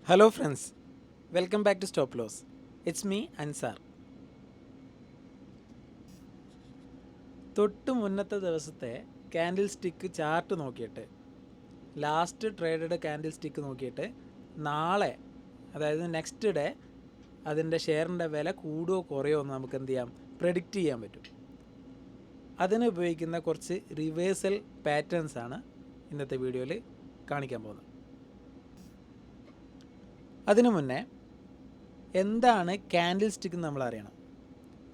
Hello friends, welcome back to Stop Loss. It's me Ansar. തൊട്ട് മുന്നത്തെ ദിവസത്തെ candle stick chart നോക്കിയിട്ട് last traded candle stick നോക്കിയിട്ട് നാളെ അതായത് നെക്സ്റ്റ് ഡേ അതിൻ്റെ ഷെയറിൻ്റെ വില കൂടുകയോ കുറയോ എന്ന് നമുക്ക് എന്ത് ചെയ്യാം, പ്രെഡിക്റ്റ് ചെയ്യാൻ പറ്റും. അതിന് ഉപയോഗിക്കുന്ന കുറച്ച് റിവേഴ്സൽ പാറ്റേൺസ് ആണ് ഇന്നത്തെ വീഡിയോയിൽ കാണിക്കാൻ പോകുന്നത്. അതിനു മുന്നേ എന്താണ് ക്യാൻഡിൽ സ്റ്റിക്ക് നമ്മൾ അറിയണം.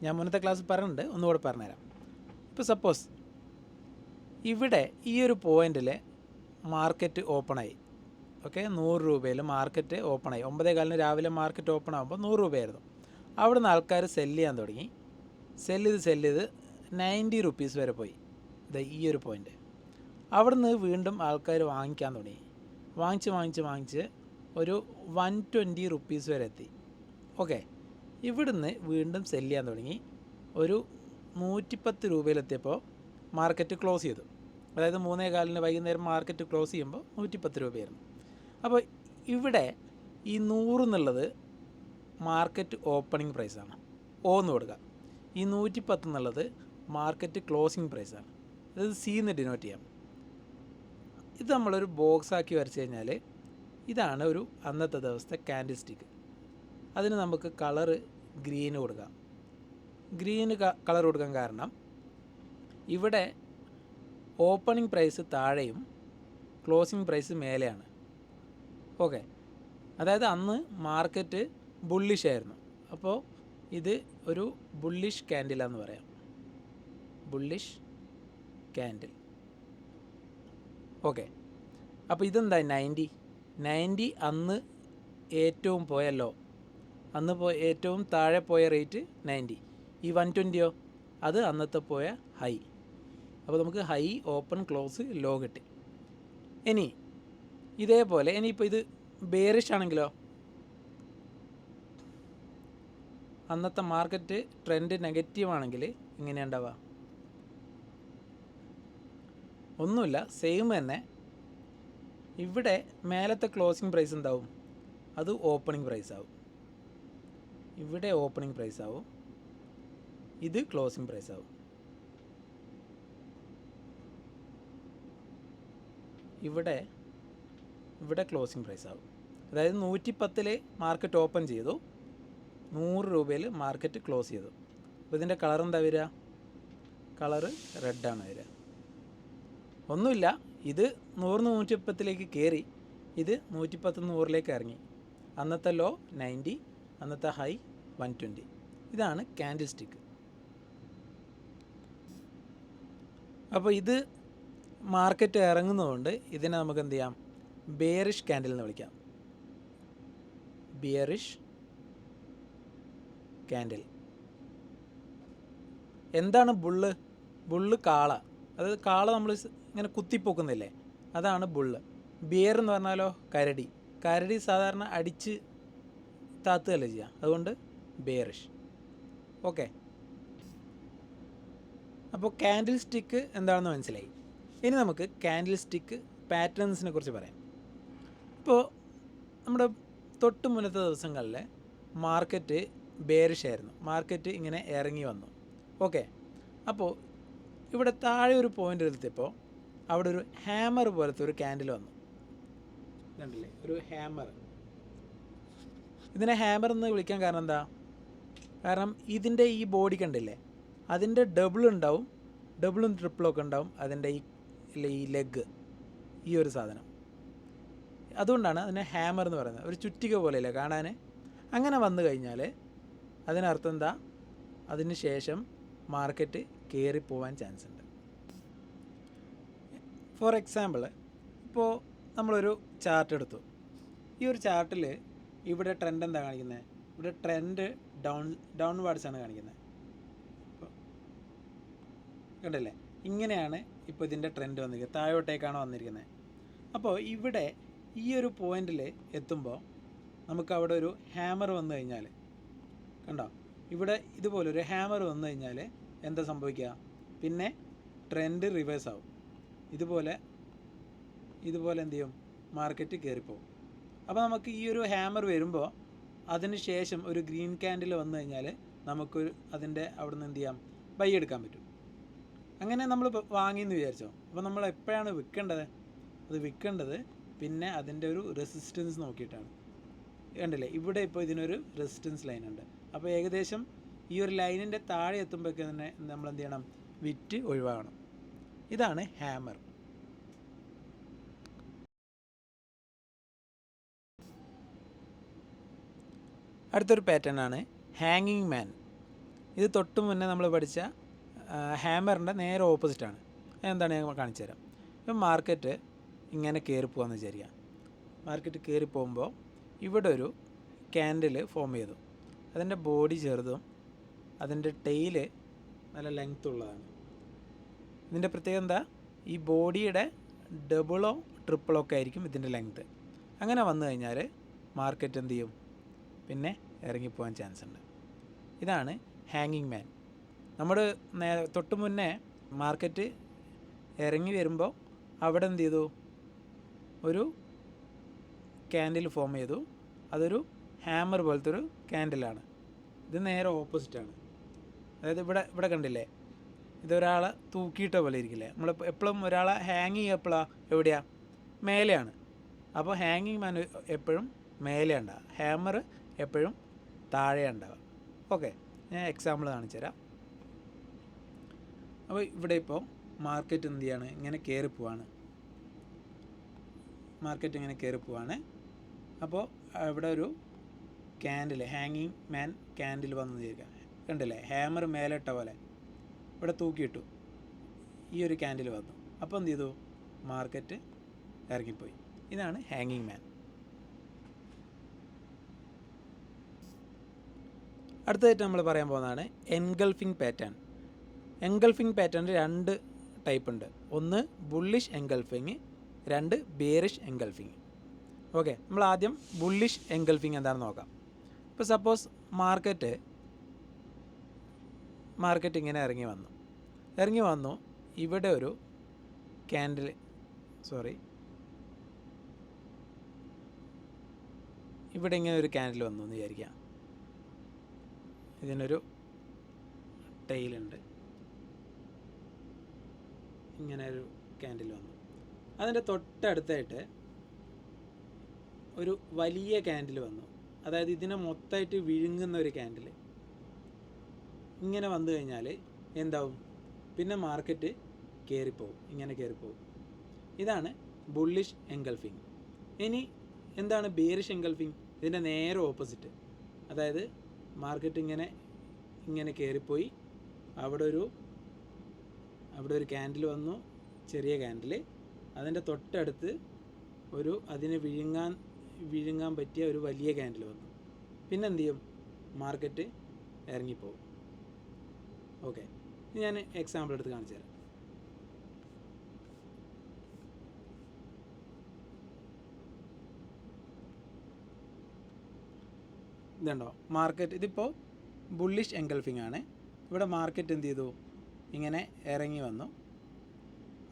ഞാൻ മുന്നത്തെ ക്ലാസ്സിൽ പറഞ്ഞിട്ടുണ്ട്, ഒന്നുകൂടെ പറഞ്ഞുതരാം. ഇപ്പോൾ സപ്പോസ് ഇവിടെ ഈ ഒരു പോയിന്റിൽ മാർക്കറ്റ് ഓപ്പണായി, ഓക്കെ, 100 രൂപയിൽ മാർക്കറ്റ് ഓപ്പണായി. 9:15 രാവിലെ മാർക്കറ്റ് ഓപ്പൺ ആകുമ്പോൾ 100 രൂപയായിരുന്നു. അവിടുന്ന് ആൾക്കാർ സെല്ല് ചെയ്യാൻ തുടങ്ങി. സെല്ല് ചെയ്ത് 90 റുപ്പീസ് വരെ പോയി. ഇത് ഈ ഒരു പോയിൻ്റ്. അവിടുന്ന് വീണ്ടും ആൾക്കാർ വാങ്ങിക്കാൻ തുടങ്ങി. വാങ്ങിച്ച് ഒരു 120 റുപ്പീസ് വരെ എത്തി. ഓക്കെ, ഇവിടുന്ന് വീണ്ടും സെല്ല് ചെയ്യാൻ തുടങ്ങി. ഒരു 110 രൂപയിലെത്തിയപ്പോൾ മാർക്കറ്റ് ക്ലോസ് ചെയ്തു. അതായത് 3:15 വൈകുന്നേരം മാർക്കറ്റ് ക്ലോസ് ചെയ്യുമ്പോൾ 110 രൂപയായിരുന്നു. അപ്പോൾ ഇവിടെ ഈ 100 എന്നുള്ളത് മാർക്കറ്റ് ഓപ്പണിംഗ് പ്രൈസാണ്, O എന്ന് കൊടുക്കുക. ഈ 110 എന്നുള്ളത് മാർക്കറ്റ് ക്ലോസിംഗ് പ്രൈസാണ്, അതായത് C എന്ന് ഡിനോട്ട് ചെയ്യാം. ഇത് നമ്മളൊരു ബോക്സാക്കി വരച്ച് കഴിഞ്ഞാൽ ഇതാണ് ഒരു അന്നത്തെ ദിവസത്തെ ക്യാൻഡിൽ സ്റ്റിക്ക്. അതിന് നമുക്ക് കളറ് ഗ്രീന് കൊടുക്കാം. ഗ്രീന് കളർ കൊടുക്കാൻ കാരണം ഇവിടെ ഓപ്പണിംഗ് പ്രൈസ് താഴെയും ക്ലോസിംഗ് പ്രൈസ് മേലെയാണ്. ഓക്കെ, അതായത് അന്ന് മാർക്കറ്റ് ബുള്ളിഷ് ആയിരുന്നു. അപ്പോൾ ഇത് ഒരു ബുള്ളിഷ് ക്യാൻഡിലാന്ന് പറയാം, ബുള്ളിഷ് ക്യാൻഡിൽ. ഓക്കെ, അപ്പോൾ ഇതെന്താ 90 അന്ന് ഏറ്റവും പോയല്ലോ, അന്ന് ഏറ്റവും താഴെ പോയ റേറ്റ് 90. ഈ 120യോ അത് അന്നത്തെ പോയ ഹൈ. അപ്പോൾ നമുക്ക് ഹൈ, ഓപ്പൺ, ക്ലോസ്, ലോ കിട്ടി. ഇനി ഇതേപോലെ ഇനിയിപ്പോൾ ഇത് ബെയറിഷ് ആണെങ്കിലോ, അന്നത്തെ മാർക്കറ്റ് ട്രെൻഡ് നെഗറ്റീവ് ആണെങ്കിൽ എങ്ങനെയാണ് ഉണ്ടാവുക? ഒന്നുമില്ല, സെയിം തന്നെ. ഇവിടെ മേലത്തെ ക്ലോസിംഗ് പ്രൈസ് എന്താവും? അത് ഓപ്പണിംഗ് പ്രൈസ് ആവും. ഇവിടെ ഓപ്പണിംഗ് പ്രൈസ് ആവും, ഇത് ക്ലോസിംഗ് പ്രൈസ് ആവും. ഇവിടെ ക്ലോസിംഗ് പ്രൈസ് ആവും. അതായത് 110 മാർക്കറ്റ് ഓപ്പൺ ചെയ്തു, 100 രൂപയിൽ മാർക്കറ്റ് ക്ലോസ് ചെയ്തു. അപ്പോൾ ഇതിൻ്റെ കളർ എന്താ വരിക? കളറ് റെഡാണ് വരിക. ഒന്നുമില്ല, ഇത് 100 110 കയറി, ഇത് 110 100 ഇറങ്ങി. അന്നത്തെ ലോ 90, അന്നത്തെ ഹൈ 120. ഇതാണ് ക്യാൻഡിൽ സ്റ്റിക്ക്. അപ്പോൾ ഇത് മാർക്കറ്റ് ഇറങ്ങുന്നതുകൊണ്ട് ഇതിനെ നമുക്ക് എന്ത് ചെയ്യാം? ബെയറിഷ് ക്യാൻഡിൽ എന്ന് വിളിക്കാം. Bearish candle. എന്താണ് ബുള്ള് കാള. അതായത് കാള നമ്മൾ ഇങ്ങനെ കുത്തിപ്പൊക്കുന്നില്ലേ, അതാണ് ബുള്ള്. ബിയർ എന്ന് പറഞ്ഞാലോ കരടി സാധാരണ അടിച്ച് താത്തുകയല്ലേ ചെയ്യുക, അതുകൊണ്ട് ബെയറിഷ്. ഓക്കെ, അപ്പോൾ ക്യാൻഡിൽ സ്റ്റിക്ക് എന്താണെന്ന് മനസ്സിലായി. ഇനി നമുക്ക് ക്യാൻഡിൽ സ്റ്റിക്ക് പാറ്റേൺസിനെ കുറിച്ച് പറയാം. ഇപ്പോൾ നമ്മുടെ തൊട്ട് മുന്നത്തെ ദിവസങ്ങളിൽ മാർക്കറ്റ് ബെയറിഷ് ആയിരുന്നു. മാർക്കറ്റ് ഇങ്ങനെ ഇറങ്ങി വന്നു. ഓക്കെ, അപ്പോൾ ഇവിടെ താഴെ ഒരു പോയിൻ്റ് എടുത്തപ്പോൾ അവിടെ ഒരു ഹാമർ പോലത്തെ ഒരു ക്യാൻഡിൽ വന്നു. കണ്ടില്ലേ, ഒരു ഹാമർ. ഇതിനെ ഹാമർ എന്ന് വിളിക്കാൻ കാരണം എന്താ? കാരണം ഇതിൻ്റെ ഈ ബോഡി കണ്ടില്ലേ, അതിൻ്റെ ഡബിളും ട്രിപ്പിളും ഒക്കെ ഉണ്ടാവും അതിൻ്റെ ഈ ലെഗ്, ഈ ഒരു സാധനം. അതുകൊണ്ടാണ് അതിനെ ഹാമർ എന്ന് പറയുന്നത്. ഒരു ചുറ്റിക പോലെയല്ലേ കാണാൻ. അങ്ങനെ വന്നു കഴിഞ്ഞാൽ അതിനർത്ഥം എന്താ? അതിന് ശേഷം മാർക്കറ്റ് കയറിപ്പോവാൻ ചാൻസ് ഉണ്ട്. ഫോർ എക്സാമ്പിൾ, ഇപ്പോൾ നമ്മളൊരു ചാർട്ട് എടുത്തു. ഈ ഒരു ചാർട്ടിൽ ഇവിടെ ട്രെൻഡ് എന്താ കാണിക്കുന്നത്? ഇവിടെ ട്രെൻഡ് ഡൗൺവാർഡ്സ് ആണ് കാണിക്കുന്നത്. ഇപ്പോൾ കണ്ടില്ലേ, ഇങ്ങനെയാണ് ഇപ്പോൾ ഇതിൻ്റെ ട്രെൻഡ് വന്നിരിക്കുന്നത്, താഴോട്ടേക്കാണ് വന്നിരിക്കുന്നത്. അപ്പോൾ ഇവിടെ ഈ ഒരു പോയിന്റിൽ എത്തുമ്പോൾ നമുക്ക് അവിടെ ഒരു ഹാമർ വന്നു കഴിഞ്ഞാൽ, കണ്ടോ, ഇവിടെ ഇതുപോലൊരു ഹാമർ വന്നു കഴിഞ്ഞാൽ എന്താ സംഭവിക്കുക? പിന്നെ ട്രെൻഡ് റിവേഴ്സ് ആവും. ഇതുപോലെ എന്ത് ചെയ്യും? മാർക്കറ്റ് കയറിപ്പോവും. അപ്പോൾ നമുക്ക് ഈ ഒരു ഹാമർ വരുമ്പോൾ അതിന് ശേഷം ഒരു ഗ്രീൻ ക്യാൻഡിൽ വന്നു കഴിഞ്ഞാൽ നമുക്ക് അതിൻ്റെ അവിടെ നിന്ന് എന്ത് ചെയ്യാം, ബൈ എടുക്കാൻ പറ്റും. അങ്ങനെ നമ്മൾ വാങ്ങിയെന്ന് വിചാരിച്ചോ. അപ്പോൾ നമ്മൾ എപ്പോഴാണ് വിൽക്കേണ്ടത്? അത് വിൽക്കേണ്ടത് പിന്നെ അതിൻ്റെ ഒരു റെസിസ്റ്റൻസ് നോക്കിയിട്ടാണ്. കണ്ടില്ലേ, ഇവിടെ ഇപ്പോൾ ഇതിനൊരു റെസിസ്റ്റൻസ് ലൈൻ ഉണ്ട്. അപ്പോൾ ഏകദേശം ഈ ഒരു ലൈനിൻ്റെ താഴെ എത്തുമ്പോഴേക്ക് തന്നെ നമ്മൾ എന്ത് ചെയ്യണം, വിറ്റ് ഒഴിവാകണം. ഇതാണ് ഹാമർ. അടുത്തൊരു പാറ്റേൺ ആണ് ഹാങ്ങിങ് മാൻ. ഇത് തൊട്ട് മുന്നേ നമ്മൾ പഠിച്ച ഹാമറിൻ്റെ നേരെ ഓപ്പോസിറ്റാണ്. എന്താണ് ഞാൻ കാണിച്ചു തരാം. ഇപ്പം മാർക്കറ്റ് ഇങ്ങനെ കയറി പോകാമെന്ന് വിചാരിക്കാം. മാർക്കറ്റ് കയറി പോകുമ്പോൾ ഇവിടെ ഒരു ക്യാൻഡിൽ ഫോം ചെയ്തു. അതിൻ്റെ ബോഡി ചെറുതും അതിൻ്റെ ടെയില് നല്ല ലെങ്ത് ഉള്ളതാണ്. ഇതിൻ്റെ പ്രത്യേകത എന്താ, ഈ ബോഡിയുടെ ഡബിളോ ട്രിപ്പിളോ ഒക്കെ ആയിരിക്കും ഇതിൻ്റെ ലെങ്ത്ത്. അങ്ങനെ വന്നു കഴിഞ്ഞാൽ മാർക്കറ്റ് എന്ത് ചെയ്യും, പിന്നെ ഇറങ്ങിപ്പോകാൻ ചാൻസ് ഉണ്ട്. ഇതാണ് ഹാങ്ങിങ് മാൻ. നമ്മൾ തൊട്ട് മുന്നേ മാർക്കറ്റ് ഇറങ്ങി വരുമ്പോൾ അവിടെ എന്ത് ചെയ്തു, ഒരു ക്യാൻഡിൽ ഫോം ചെയ്തു. അതൊരു ഹാമർ പോലത്തെ ഒരു ക്യാൻഡിലാണ്. ഇത് നേരെ ഓപ്പോസിറ്റാണ്. അതായത് ഇവിടെ കണ്ടില്ലേ, ഇതൊരാളെ തൂക്കിയിട്ട പോലെ ഇരിക്കില്ലേ. നമ്മൾ എപ്പോഴും ഒരാളെ ഹാങ് ചെയ്യപ്പോഴാണ് എവിടെയാണ്, മേലെയാണ്. അപ്പോൾ ഹാങ്ങിങ് മാൻ എപ്പോഴും മേലെ ഉണ്ടാവുക, ഹാമർ എപ്പോഴും താഴെ ഉണ്ടാവുക. ഓക്കെ, ഞാൻ എക്സാമ്പിൾ കാണിച്ചു തരാം. അപ്പോൾ ഇവിടെ ഇപ്പോൾ മാർക്കറ്റ് എന്ത് ചെയ്യാണ്, ഇങ്ങനെ കയറി പോവാണ്. മാർക്കറ്റ് ഇങ്ങനെ കയറി പോവാണ്. അപ്പോൾ ഇവിടെ ഒരു ക്യാൻഡിൽ, ഹാങ്ങിങ് മാൻ ക്യാൻഡിൽ വന്നു തീരുക. കണ്ടില്ലേ, ഹാമർ മേലിട്ട പോലെ ഇവിടെ തൂക്കിയിട്ടു. ഈ ഒരു ക്യാൻഡിൽ വന്നു. അപ്പോൾ എന്ത് ചെയ്തു, മാർക്കറ്റ് ഇറങ്ങിപ്പോയി. ഇതാണ് ഹാങ്ങിങ് മാൻ. അടുത്തതായിട്ട് നമ്മൾ പറയാൻ പോകുന്നതാണ് എൻഗൾഫിംഗ് പാറ്റേൺ. എൻഗൾഫിംഗ് പാറ്റേണിൽ 2 ടൈപ്പ് ഉണ്ട്. ഒന്ന് bullish engulfing, 2 bearish engulfing. Okay, നമ്മൾ ആദ്യം ബുള്ളിഷ് എൻഗൾഫിങ് എന്താണെന്ന് നോക്കാം. ഇപ്പോൾ സപ്പോസ് മാർക്കറ്റ് ഇങ്ങനെ ഇറങ്ങി വന്നു. ഇവിടെ ഒരു ക്യാൻഡിൽ, ഇവിടെ ഇങ്ങനെ ഒരു ക്യാൻഡിൽ വന്നു എന്ന് വിചാരിക്കാം. ഇതിനൊരു ടെയിലുണ്ട്, ഇങ്ങനെ ഒരു ക്യാൻഡിൽ വന്നു. അതിൻ്റെ തൊട്ടടുത്തായിട്ട് ഒരു വലിയ ക്യാൻഡിൽ വന്നു. അതായത് ഇതിനെ മൊത്തമായിട്ട് വിഴുങ്ങുന്ന ഒരു ക്യാൻഡിൽ ഇങ്ങനെ വന്നു കഴിഞ്ഞാൽ എന്താവും, പിന്നെ മാർക്കറ്റ് കയറിപ്പോവും, ഇങ്ങനെ കയറിപ്പോവും. ഇതാണ് ബുള്ളിഷ് എൻഗൾഫിങ്. ഇനി എന്താണ് ബെയറിഷ് എൻഗൾഫിങ്? ഇതിൻ്റെ നേരെ ഓപ്പോസിറ്റ്. അതായത് മാർക്കറ്റ് ഇങ്ങനെ കയറിപ്പോയി, അവിടെ ഒരു ക്യാൻഡിൽ വന്നു, ചെറിയ ക്യാൻഡിൽ. അതിൻ്റെ തൊട്ടടുത്ത് അതിനെ വിഴുങ്ങാൻ പറ്റിയ ഒരു വലിയ ക്യാൻഡിൽ വന്നു. പിന്നെ എന്ത് ചെയ്യും, മാർക്കറ്റ് ഇറങ്ങിപ്പോവും. ഓക്കെ, ഞാൻ എക്സാമ്പിൾ എടുത്ത് കാണിച്ചു തരാം. ഇതുണ്ടോ മാർക്കറ്റ്, ഇതിപ്പോൾ ബുള്ളിഷ് എൻഗൾഫിംഗ് ആണ്. ഇവിടെ മാർക്കറ്റ് എന്ത് ചെയ്തു, ഇങ്ങനെ ഇറങ്ങി വന്നു.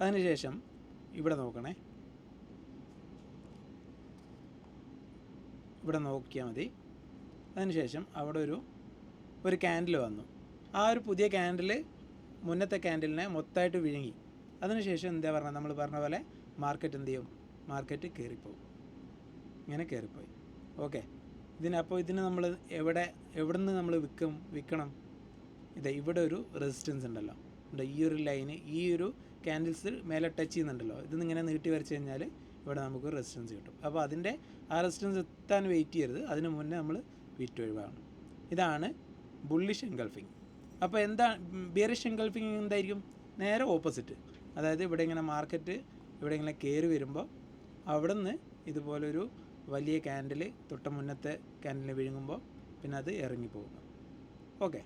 അതിനുശേഷം ഇവിടെ നോക്കണേ, ഇവിടെ നോക്കിയാൽ മതി. അതിനുശേഷം അവിടെ ഒരു ക്യാൻഡിൽ വന്നു. ആ ഒരു പുതിയ ക്യാൻഡിൽ മുന്നത്തെ ക്യാൻഡിലിനെ മൊത്തമായിട്ട് വിഴുങ്ങി. അതിനുശേഷം എന്താ പറഞ്ഞത്, നമ്മൾ പറഞ്ഞ പോലെ മാർക്കറ്റ് എന്ത് ചെയ്യും, മാർക്കറ്റ് കയറിപ്പോവും, ഇങ്ങനെ കയറിപ്പോയി. ഓക്കെ, ഇതിന് നമ്മൾ എവിടെ നിന്ന് നമ്മൾ വിൽക്കണം? ഇവിടെ ഒരു റെസിസ്റ്റൻസ് ഉണ്ടല്ലോ, ഈ ഒരു ലൈന്, ഈ ഒരു ക്യാൻഡിൽസ് മേലെ ടച്ച് ചെയ്യുന്നുണ്ടല്ലോ. ഇതിന്ന് ഇങ്ങനെ നീട്ടി വരച്ച് കഴിഞ്ഞാൽ ഇവിടെ നമുക്ക് റെസിസ്റ്റൻസ് കിട്ടും. അപ്പോൾ ആ റെസിസ്റ്റൻസ് എത്താൻ വെയിറ്റ് ചെയ്യരുത്, അതിന് മുന്നേ നമ്മൾ വിറ്റ് ഒഴിവാകണം. ഇതാണ് ബുള്ളിഷ് എൻഗൾഫിങ്. അപ്പോൾ ബെയറിഷ് എൻഗൾഫിങ് എന്തായിരിക്കും? നേരെ ഓപ്പോസിറ്റ്. അതായത് ഇവിടെ ഇങ്ങനെ മാർക്കറ്റ് ഇങ്ങനെ കയറി വരുമ്പോൾ അവിടെ നിന്ന് ഇതുപോലൊരു വലിയ ക്യാൻഡിൽ തൊട്ട് മുന്നത്തെ ക്യാൻഡിലിനെ വിഴുങ്ങുമ്പോൾ പിന്നെ അത് ഇറങ്ങിപ്പോകും. ഓക്കെ,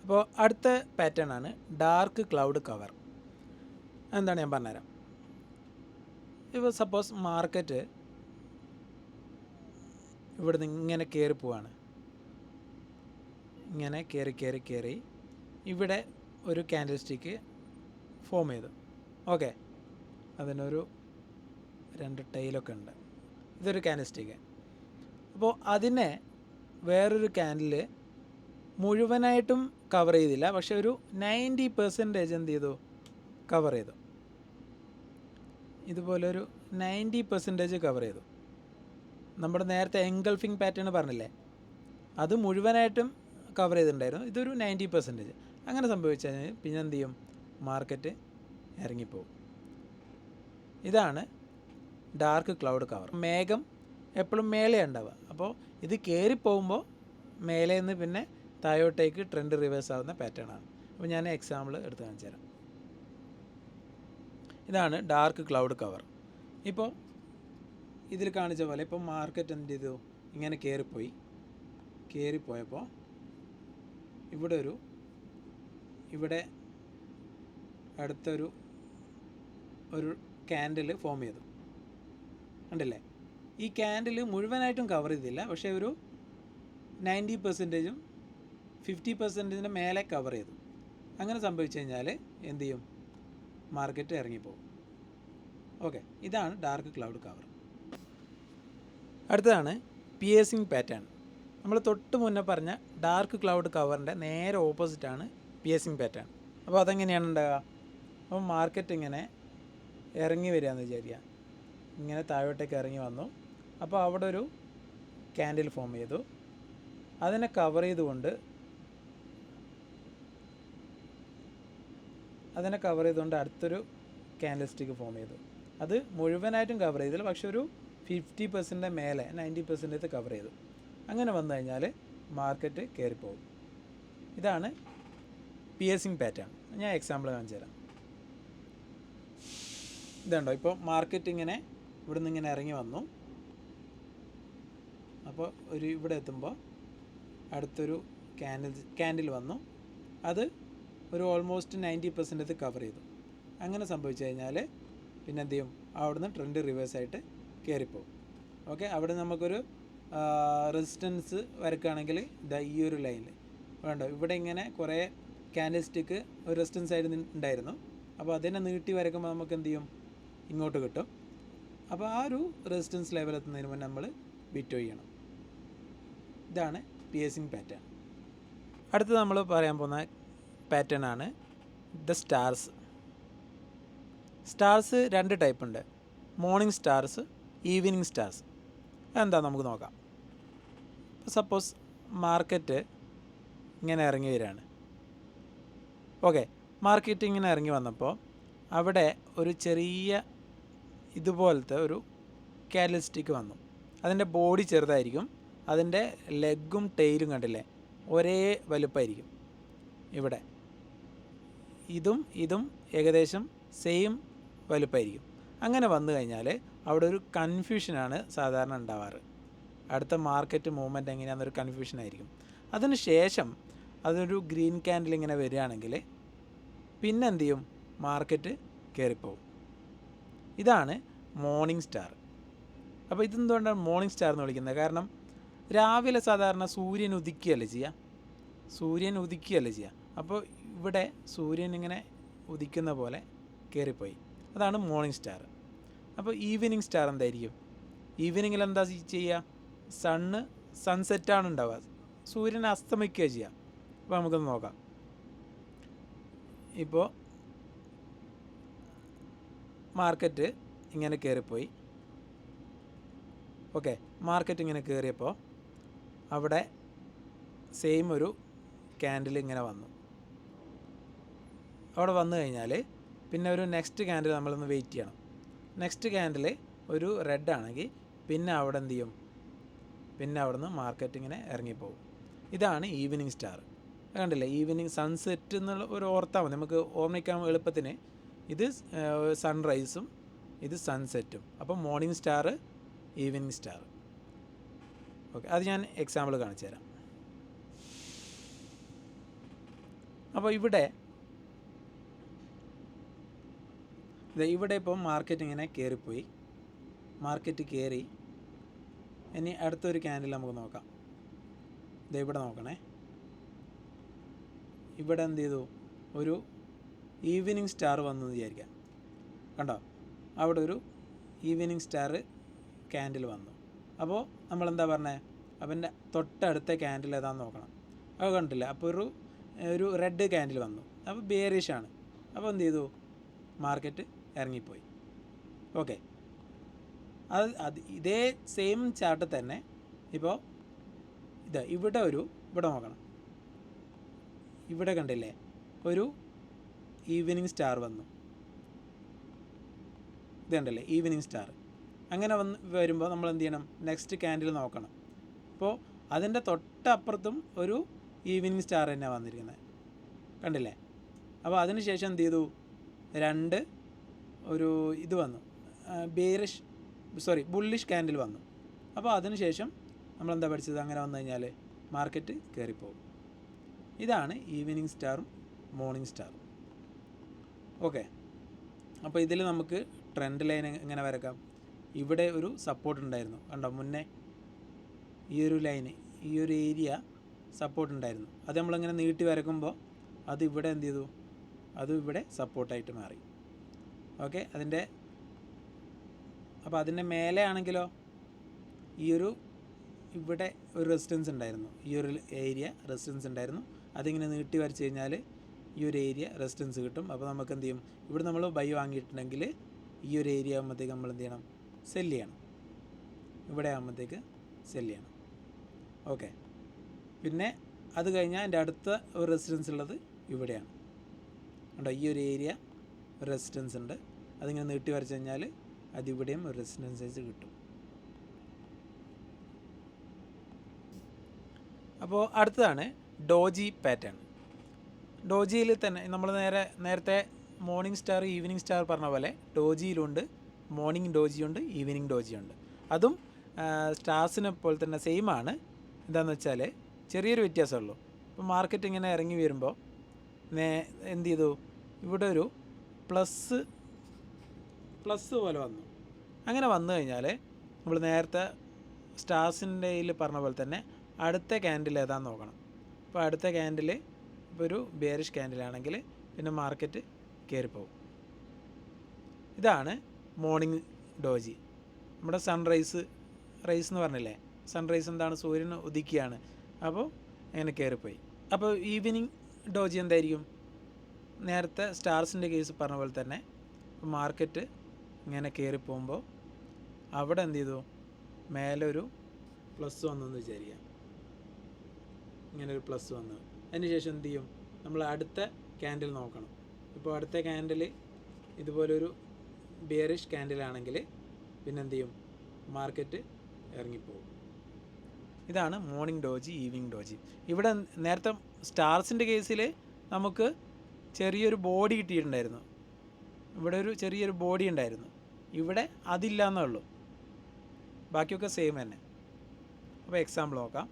അപ്പോൾ അടുത്ത പാറ്റേൺ ആണ് ഡാർക്ക് ക്ലൗഡ് കവർ. എന്താണ് ഞാൻ പറഞ്ഞുതരാം. ഇപ്പോൾ സപ്പോസ് മാർക്കറ്റ് ഇവിടുന്ന് ഇങ്ങനെ കയറി പോവാണ്, ഇങ്ങനെ കയറി ഇവിടെ ഒരു ക്യാൻഡിൽ സ്റ്റിക്ക് ഫോം ചെയ്തു. ഓക്കെ, അതിനൊരു 2 ടൈലൊക്കെ ഉണ്ട്. ഇതൊരു ക്യാൻഡിൽ സ്റ്റിക്ക്. അപ്പോൾ അതിനെ വേറൊരു ക്യാൻഡിൽ മുഴുവനായിട്ടും കവർ ചെയ്തില്ല, പക്ഷെ ഒരു 90% എന്ത് ചെയ്തു, കവർ ചെയ്തു. ഇതുപോലൊരു 90% കവർ ചെയ്തു. നമ്മുടെ നേരത്തെ എൻഗൾഫിംഗ് പാറ്റേൺ പറഞ്ഞില്ലേ, അത് മുഴുവനായിട്ടും കവർ ചെയ്തിട്ടുണ്ടായിരുന്നു. ഇതൊരു 90%. അങ്ങനെ സംഭവിച്ചു കഴിഞ്ഞാൽ പിന്നെ എന്ത് ചെയ്യും, മാർക്കറ്റ് ഇറങ്ങിപ്പോവും. ഇതാണ് ഡാർക്ക് ക്ലൗഡ് കവർ. മേഘം എപ്പോഴും മേലെ ഉണ്ടാവുക. അപ്പോൾ ഇത് കയറിപ്പോകുമ്പോൾ മേലെ നിന്ന് പിന്നെ താഴോട്ടേക്ക് ട്രെൻഡ് റിവേഴ്സ് ആവുന്ന പാറ്റേൺ ആണ്. അപ്പോൾ ഞാൻ എക്സാമ്പിൾ എടുത്ത് കാണിച്ചു തരാം. ഇതാണ് ഡാർക്ക് ക്ലൗഡ് കവർ. ഇപ്പോൾ ഇതിൽ കാണിച്ച പോലെ ഇപ്പോൾ മാർക്കറ്റ് എന്ത് ചെയ്തു, ഇങ്ങനെ കയറിപ്പോയപ്പോൾ ഇവിടെ അടുത്തൊരു ക്യാൻഡിൽ ഫോം ചെയ്തു, കണ്ടില്ലേ? ഈ ക്യാൻഡിൽ മുഴുവനായിട്ടും കവർ ചെയ്തില്ല, പക്ഷേ ഒരു 90%ഉം 50%ൻ്റെ മേലെ കവർ ചെയ്തു. അങ്ങനെ സംഭവിച്ചു കഴിഞ്ഞാൽ എന്ത് ചെയ്യും, മാർക്കറ്റ് ഇറങ്ങിപ്പോകും. ഓക്കെ, ഇതാണ് ഡാർക്ക് ക്ലൗഡ് കവർ. അടുത്തതാണ് പിയേഴ്സിംഗ് പാറ്റേൺ. നമ്മൾ തൊട്ട് മുന്നേ പറഞ്ഞ ഡാർക്ക് ക്ലൗഡ് കവറിൻ്റെ നേരെ ഓപ്പോസിറ്റാണ് പിയേഴ്സിംഗ് പാറ്റേൺ. അപ്പോൾ അതെങ്ങനെയാണ് ഉണ്ടാകുക? അപ്പോൾ മാർക്കറ്റ് ഇങ്ങനെ ഇറങ്ങി വരികയെന്ന് വിചാരിക്കുക, ഇങ്ങനെ താഴോട്ടേക്ക് ഇറങ്ങി വന്നു. അപ്പോൾ അവിടെ ഒരു ക്യാൻഡിൽ ഫോം ചെയ്തു. അതിനെ കവർ ചെയ്തുകൊണ്ട് അടുത്തൊരു ക്യാൻഡിൽ സ്റ്റിക്ക് ഫോം ചെയ്തു. അത് മുഴുവനായിട്ടും കവർ ചെയ്തില്ല, പക്ഷെ ഒരു 50% മേലെ 90% കവർ ചെയ്തു. അങ്ങനെ വന്നു കഴിഞ്ഞാൽ മാർക്കറ്റ് കയറിപ്പോകും. ഇതാണ് പിയേഴ്സിംഗ് പാറ്റേൺ. ഞാൻ എക്സാമ്പിൾ കാണിച്ചു തരാം. ഇതുണ്ടോ, ഇപ്പോൾ മാർക്കറ്റ് ഇങ്ങനെ ഇവിടെ നിന്ന് ഇങ്ങനെ ഇറങ്ങി വന്നു. അപ്പോൾ ഇവിടെ എത്തുമ്പോൾ അടുത്തൊരു ക്യാൻഡിൽ വന്നു. അത് ഒരു ഓൾമോസ്റ്റ് 90% കവർ ചെയ്തു. അങ്ങനെ സംഭവിച്ചു കഴിഞ്ഞാൽ പിന്നെ എന്ത് ചെയ്യും, അവിടുന്ന് ട്രെൻഡ് റിവേഴ്സായിട്ട് കയറിപ്പോകും. ഓക്കെ, അവിടെ നമുക്കൊരു റെസിസ്റ്റൻസ് വരക്കുകയാണെങ്കിൽ ഇതാ ഈ ഒരു ലൈനിൽ വേണ്ടോ, ഇവിടെ ഇങ്ങനെ കുറേ ക്യാൻഡിൽ സ്റ്റിക്ക് ഒരു റെസിസ്റ്റൻസ് ആയിട്ട് ഉണ്ടായിരുന്നു. അപ്പോൾ അതിനെ നീട്ടി വരയ്ക്കുമ്പോൾ നമുക്ക് എന്ത് ചെയ്യും, ഇങ്ങോട്ട് കിട്ടും. അപ്പോൾ ആ ഒരു റെസിസ്റ്റൻസ് ലെവൽ എത്തുന്നതിന് മുന്നേ നമ്മൾ ബിറ്റ് ചെയ്യണം. ഇതാണ് പിയേഴ്സിംഗ് പാറ്റേൺ. അടുത്ത് നമ്മൾ പറയാൻ പോകുന്ന പാറ്റേൺ ആണ് ദ സ്റ്റാർസ്. സ്റ്റാർസ് 2 ടൈപ്പ് ഉണ്ട്, മോർണിംഗ് സ്റ്റാർസ്, ഈവനിങ് സ്റ്റാർസ്. എന്താ നമുക്ക് നോക്കാം. ഇപ്പോൾ സപ്പോസ് മാർക്കറ്റ് ഇങ്ങനെ ഇറങ്ങി വരികയാണ്. ഓക്കെ, മാർക്കറ്റ് ഇങ്ങനെ ഇറങ്ങി വന്നപ്പോൾ അവിടെ ഒരു ചെറിയ ഇതുപോലത്തെ ഒരു ക്യാൻഡിൽ സ്റ്റിക്ക് വന്നു. അതിൻ്റെ ബോഡി ചെറുതായിരിക്കും, അതിൻ്റെ ലെഗും ടെയിലും കണ്ടില്ലേ ഒരേ വലുപ്പമായിരിക്കും. ഇവിടെ ഇതും ഏകദേശം സെയിം വലുപ്പമായിരിക്കും. അങ്ങനെ വന്നു കഴിഞ്ഞാൽ അവിടെ ഒരു കൺഫ്യൂഷനാണ് സാധാരണ ഉണ്ടാവാറ്. അടുത്ത മാർക്കറ്റ് മൂവ്മെൻറ്റ് എങ്ങനെയാണെന്നൊരു കൺഫ്യൂഷനായിരിക്കും. അതിന് ശേഷം അതൊരു ഗ്രീൻ ക്യാൻഡിൽ ഇങ്ങനെ വരികയാണെങ്കിൽ പിന്നെ എന്ത് ചെയ്യും, മാർക്കറ്റ് കയറിപ്പോവും. ഇതാണ് മോർണിംഗ് സ്റ്റാർ. അപ്പോൾ ഇതെന്തുകൊണ്ടാണ് മോർണിംഗ് സ്റ്റാർ എന്ന് വിളിക്കുന്നത്? കാരണം രാവിലെ സാധാരണ സൂര്യൻ ഉദിക്കുകയല്ലേ ചെയ്യുക. അപ്പോൾ ഇവിടെ സൂര്യൻ ഇങ്ങനെ ഉദിക്കുന്ന പോലെ കയറിപ്പോയി. അതാണ് മോർണിംഗ് സ്റ്റാർ. അപ്പോൾ ഈവനിങ് സ്റ്റാർ എന്തായിരിക്കും? ഈവനിങ്ങിൽ എന്താ ചെയ്യുക? സൺസെറ്റാണ് ഉണ്ടാവുക, സൂര്യൻ അസ്തമിക്കുക ചെയ്യുക. അപ്പോൾ നമുക്കൊന്ന് നോക്കാം. ഇപ്പോൾ മാർക്കറ്റ് ഇങ്ങനെ കയറിപ്പോയി. ഓക്കെ, മാർക്കറ്റ് ഇങ്ങനെ കയറിയപ്പോൾ അവിടെ സെയിം ഒരു ക്യാൻഡിൽ ഇങ്ങനെ വന്നു. അവിടെ വന്നു കഴിഞ്ഞാൽ പിന്നെ ഒരു നെക്സ്റ്റ് ക്യാൻഡിൽ നമ്മളൊന്ന് വെയിറ്റ് ചെയ്യണം. നെക്സ്റ്റ് ക്യാൻഡിൽ ഒരു റെഡ് ആണെങ്കിൽ പിന്നെ അവിടെ എന്ത് ചെയ്യും, പിന്നെ അവിടെ നിന്ന് മാർക്കറ്റ് ഇങ്ങനെ ഇറങ്ങിപ്പോകും. ഇതാണ് ഈവനിങ് സ്റ്റാർ. കണ്ടില്ലേ, ഈവനിങ് സൺസെറ്റ് എന്നുള്ള ഒരു ഓർത്താൽ മതി, നമുക്ക് ഓർമ്മിക്കാൻ എളുപ്പത്തിന്. ഇത് സൺറൈസും ഇത് സൺസെറ്റും. അപ്പം morning star, evening star. Okay, അത് ഞാൻ എക്സാമ്പിൾ കാണിച്ചു തരാം. അപ്പോൾ ഇവിടെ ഇപ്പം മാർക്കറ്റ് ഇങ്ങനെ കയറിപ്പോയി. മാർക്കറ്റ് കയറി. ഇനി അടുത്തൊരു ക്യാൻഡിൽ നമുക്ക് നോക്കാം. ഇവിടെ നോക്കണേ. ഇവിടെ എന്ത് ചെയ്തു, ഒരു ഈവനിങ് സ്റ്റാർ വന്നു എന്ന് വിചാരിക്കാം. കണ്ടോ, അവിടെ ഒരു ഈവനിങ് സ്റ്റാർ ക്യാൻഡിൽ വന്നു. അപ്പോൾ നമ്മളെന്താ പറഞ്ഞത്, അവൻ്റെ തൊട്ടടുത്ത ക്യാൻഡിൽ ഏതാണെന്ന് നോക്കണം. അത് കണ്ടില്ല. അപ്പോൾ ഒരു റെഡ് ക്യാൻഡിൽ വന്നു. അപ്പോൾ ബെയറിഷാണ്. അപ്പോൾ എന്ത് ചെയ്തു, മാർക്കറ്റ് ഇറങ്ങിപ്പോയി. ഓക്കെ, ഇതേ സെയിം ചാർട്ട് തന്നെ ഇപ്പോൾ ഇവിടെ നോക്കണം. ഇവിടെ കണ്ടില്ലേ, ഒരു ഈവനിങ് സ്റ്റാർ വന്നു. ഇത് കണ്ടല്ലേ ഈവനിങ് സ്റ്റാർ. അങ്ങനെ വരുമ്പോൾ നമ്മൾ എന്ത് ചെയ്യണം, നെക്സ്റ്റ് ക്യാൻഡിൽ നോക്കണം. അപ്പോൾ അതിൻ്റെ തൊട്ടപ്പുറത്തും ഒരു ഈവനിങ് സ്റ്റാർ തന്നെയാണ് വന്നിരിക്കുന്നത്, കണ്ടില്ലേ. അപ്പോൾ അതിന് ശേഷം എന്ത് ചെയ്തു, ഇത് വന്നു, ബുള്ളിഷ് ക്യാൻഡിൽ വന്നു. അപ്പോൾ അതിന് ശേഷം നമ്മളെന്താ പഠിച്ചത്, അങ്ങനെ വന്നു കഴിഞ്ഞാൽ മാർക്കറ്റ് കയറിപ്പോകും. ഇതാണ് ഈവനിങ് സ്റ്റാറും മോർണിംഗ് സ്റ്റാറും. ഓക്കെ, അപ്പോൾ ഇതിൽ നമുക്ക് ട്രെൻഡ് ലൈൻ എങ്ങനെ വരക്കാം. ഇവിടെ ഒരു സപ്പോർട്ട് ഉണ്ടായിരുന്നു, കണ്ടോ മുന്നേ ഈ ഒരു ലൈന്, ഈ ഒരു ഏരിയ സപ്പോർട്ട് ഉണ്ടായിരുന്നു. അത് നമ്മളിങ്ങനെ നീട്ടി വരക്കുമ്പോൾ അത് ഇവിടെ എന്ത് ചെയ്തു, അത് ഇവിടെ സപ്പോർട്ടായിട്ട് മാറി. ഓക്കെ, അപ്പോൾ അതിൻ്റെ മേലെ ആണെങ്കിലോ ഇവിടെ ഒരു റെസിസ്റ്റൻസ് ഉണ്ടായിരുന്നു, ഈ ഒരു ഏരിയ റെസിസ്റ്റൻസ് ഉണ്ടായിരുന്നു. അതിങ്ങനെ നീട്ടി വരച്ച് കഴിഞ്ഞാൽ ഈ ഒരു ഏരിയ റെസിസ്റ്റൻസ് കിട്ടും. അപ്പോൾ നമുക്ക് എന്ത് ചെയ്യും, ഇവിടെ നമ്മൾ ബൈ വാങ്ങിയിട്ടുണ്ടെങ്കിൽ ഈ ഒരു ഏരിയ ആകുമ്പോഴത്തേക്ക് നമ്മൾ എന്ത് ചെയ്യണം, സെല്ല് ചെയ്യണം. ഇവിടെ ആകുമ്പോഴത്തേക്ക് സെല്ല് ചെയ്യണം. ഓക്കെ, പിന്നെ അത് കഴിഞ്ഞാൽ എൻ്റെ അടുത്ത ഒരു റെസിസ്റ്റൻസ് ഉള്ളത് ഇവിടെയാണ്, കണ്ടോ. ഈ ഒരു ഏരിയ റെസിസ്റ്റൻസ് ഉണ്ട്, അതിങ്ങനെ നീട്ടി വരച്ച് കഴിഞ്ഞാൽ അതിവിടെയും ഒരു റെസിസ്റ്റൻസ് കിട്ടും. അപ്പോൾ അടുത്തതാണ് ഡോജി പാറ്റേൺ. ഡോജിയിൽ തന്നെ നമ്മൾ നേരത്തെ മോർണിംഗ് സ്റ്റാർ ഈവനിങ് സ്റ്റാർ പറഞ്ഞ പോലെ ഡോജിയിലുണ്ട് മോർണിംഗ് ഡോജിയുണ്ട് ഈവനിങ് ഡോജിയുണ്ട്. അതും സ്റ്റാർസിനെ പോലെ തന്നെ സെയിം ആണ്. എന്താണെന്ന് വെച്ചാൽ ചെറിയൊരു വ്യത്യാസമുള്ളൂ. ഇപ്പോൾ മാർക്കറ്റ് ഇങ്ങനെ ഇറങ്ങി വരുമ്പോൾ എന്ത് ചെയ്തു, ഇവിടെ ഒരു പ്ലസ് പോലെ വന്നു. അങ്ങനെ വന്നു കഴിഞ്ഞാൽ നമ്മൾ നേരത്തെ സ്റ്റാർസിൻ്റെ പറഞ്ഞ പോലെ തന്നെ അടുത്ത ക്യാൻഡിൽ ഏതാണെന്ന് നോക്കണം. അപ്പോൾ അടുത്ത ക്യാൻഡിൽ ഇപ്പോൾ ഒരു ബെയറിഷ് ക്യാൻഡിലാണെങ്കിൽ പിന്നെ മാർക്കറ്റ് കയറിപ്പോകും. ഇതാണ് മോർണിംഗ് ഡോജി. നമ്മുടെ റൈസ് എന്ന് പറഞ്ഞില്ലേ, സൺറൈസ് എന്താണ്, സൂര്യൻ ഉദിക്കുകയാണ്. അപ്പോൾ അങ്ങനെ കയറിപ്പോയി. അപ്പോൾ ഈവനിങ് ഡോജി എന്തായിരിക്കും, നേരത്തെ സ്റ്റാർസിൻ്റെ കേസ് പറഞ്ഞ പോലെ തന്നെ മാർക്കറ്റ് ഇങ്ങനെ കയറിപ്പോകുമ്പോൾ അവിടെ എന്ത് ചെയ്തു, മേലെ ഒരു പ്ലസ് വന്നെന്ന് വിചാരിക്കുക, ഇങ്ങനെ ഒരു പ്ലസ് വന്നു. അതിന് ശേഷം എന്ത് ചെയ്യും, നമ്മൾ അടുത്ത ക്യാൻഡിൽ നോക്കണം. ഇപ്പോൾ അടുത്ത ക്യാൻഡിൽ ഇതുപോലൊരു ബെയറിഷ് ക്യാൻഡിലാണെങ്കിൽ പിന്നെ എന്ത് ചെയ്യും, മാർക്കറ്റ് ഇറങ്ങിപ്പോകും. ഇതാണ് മോർണിംഗ് ഡോജി ഈവനിങ് ഡോജി. ഇവിടെ നേരത്തെ സ്റ്റാർസിൻ്റെ കേസിൽ നമുക്ക് ചെറിയൊരു ബോഡി കിട്ടിയിട്ടുണ്ടായിരുന്നു, ഇവിടെ ഒരു ചെറിയൊരു ബോഡി ഉണ്ടായിരുന്നു. ഇവിടെ അതില്ല എന്നേ ഉള്ളൂ, ബാക്കിയൊക്കെ സെയിം തന്നെ. അപ്പോൾ എക്സാമ്പിൾ നോക്കാം.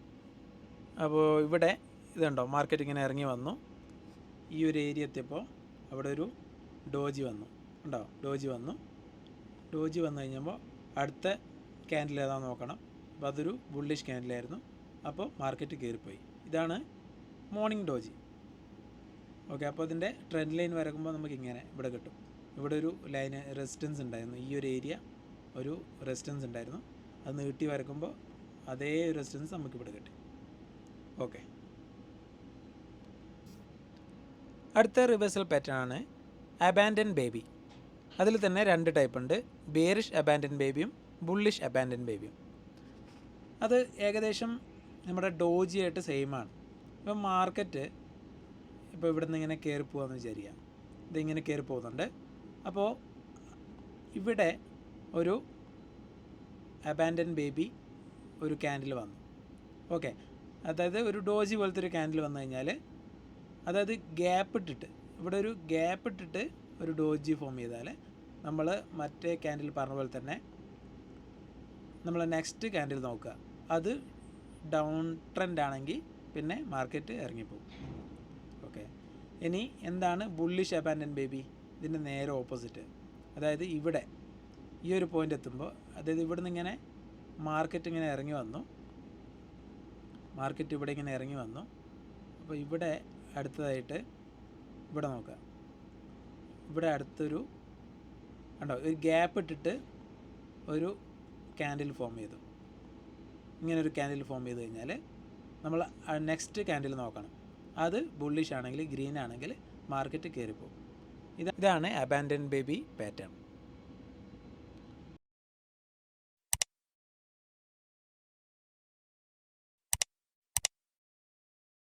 അപ്പോൾ ഇവിടെ ഇതുണ്ടോ, മാർക്കറ്റ് ഇങ്ങനെ ഇറങ്ങി വന്നു, ഈ ഒരു ഏരിയ എത്തിയപ്പോൾ അവിടെ ഒരു ഡോജി വന്നു, ഉണ്ടോ, ഡോജി വന്നു കഴിഞ്ഞപ്പോൾ അടുത്ത ക്യാൻഡിൽ ഏതാണെന്ന് നോക്കണം. അപ്പോൾ അതൊരു ബുള്ളിഷ് ക്യാൻഡിലായിരുന്നു. അപ്പോൾ മാർക്കറ്റ് കയറിപ്പോയി. ഇതാണ് മോർണിംഗ് ഡോജി. ഓക്കെ, അപ്പോൾ അതിൻ്റെ ട്രെൻഡ് ലൈൻ വരക്കുമ്പോൾ നമുക്ക് ഇങ്ങനെ ഇവിടെ കിട്ടും. ഇവിടെ ഒരു ലൈന് റെസിസ്റ്റൻസ് ഉണ്ടായിരുന്നു, ഈ ഒരു ഏരിയ ഒരു റെസിസ്റ്റൻസ് ഉണ്ടായിരുന്നു. അത് നീട്ടി വരക്കുമ്പോൾ അതേ റെസിസ്റ്റൻസ് നമുക്കിവിടെ കിട്ടി. ഓക്കെ, അടുത്ത റിവേഴ്സൽ പാറ്റേൺ ആണ് അബാൻഡൻ ബേബി. അതിൽ തന്നെ രണ്ട് ടൈപ്പ് ഉണ്ട്, ബെയറിഷ് അബാൻഡൻ ബേബിയും ബുള്ളിഷ് അബാൻഡൻ ബേബിയും. അത് ഏകദേശം നമ്മുടെ ഡോജിയായിട്ട് സെയിമാണ്. ഇപ്പം മാർക്കറ്റ് ഇപ്പോൾ ഇവിടെ നിന്ന് ഇങ്ങനെ കയറി പോകാമെന്ന് വിചാരിക്കാം, ഇതിങ്ങനെ കയറി പോകുന്നുണ്ട്. അപ്പോൾ ഇവിടെ ഒരു അബാൻഡൻ ബേബി ഒരു ക്യാൻഡിൽ വന്നു. ഓക്കെ, അതായത് ഒരു ഡോജി പോലത്തെ ഒരു ക്യാൻഡിൽ വന്നു കഴിഞ്ഞാൽ, അതായത് ഇവിടെ ഒരു ഗ്യാപ്പ് ഇട്ടിട്ട് ഒരു ഡോജി ഫോം ചെയ്താൽ നമ്മൾ മറ്റേ ക്യാൻഡിൽ പറഞ്ഞ പോലെ തന്നെ നമ്മൾ നെക്സ്റ്റ് ക്യാൻഡിൽ നോക്കുക, അത് ഡൗൺ ട്രെൻഡ് ആണെങ്കിൽ പിന്നെ മാർക്കറ്റ് ഇറങ്ങിപ്പോകും. ഓക്കെ, ഇനി എന്താണ് ബുള്ളിഷ് അബാൻഡൻ ബേബി? ഇതിൻ്റെ നേരെ ഓപ്പോസിറ്റ്. അതായത് ഇവിടെ ഈ ഒരു പോയിൻ്റ് എത്തുമ്പോൾ, അതായത് ഇവിടെ നിന്ന് ഇങ്ങനെ മാർക്കറ്റ് ഇങ്ങനെ ഇറങ്ങി വന്നു, മാർക്കറ്റ് ഇവിടെ ഇങ്ങനെ ഇറങ്ങി വന്നു. അപ്പോൾ ഇവിടെ അടുത്തതായിട്ട് ഇവിടെ നോക്കുക, ഇവിടെ അടുത്തൊരു കണ്ടോ, ഒരു ഗ്യാപ്പ് ഇട്ടിട്ട് ഒരു ക്യാൻഡിൽ ഫോം ചെയ്തു. ഇങ്ങനൊരു ക്യാൻഡിൽ ഫോം ചെയ്ത് കഴിഞ്ഞാൽ നമ്മൾ നെക്സ്റ്റ് ക്യാൻഡിൽ നോക്കണം. അത് ബുള്ളിഷ് ആണെങ്കിൽ, ഗ്രീൻ ആണെങ്കിൽ മാർക്കറ്റ് കയറിപ്പോകും. ഇതാണ് അബാൻഡൻ ബേബി പാറ്റേൺ.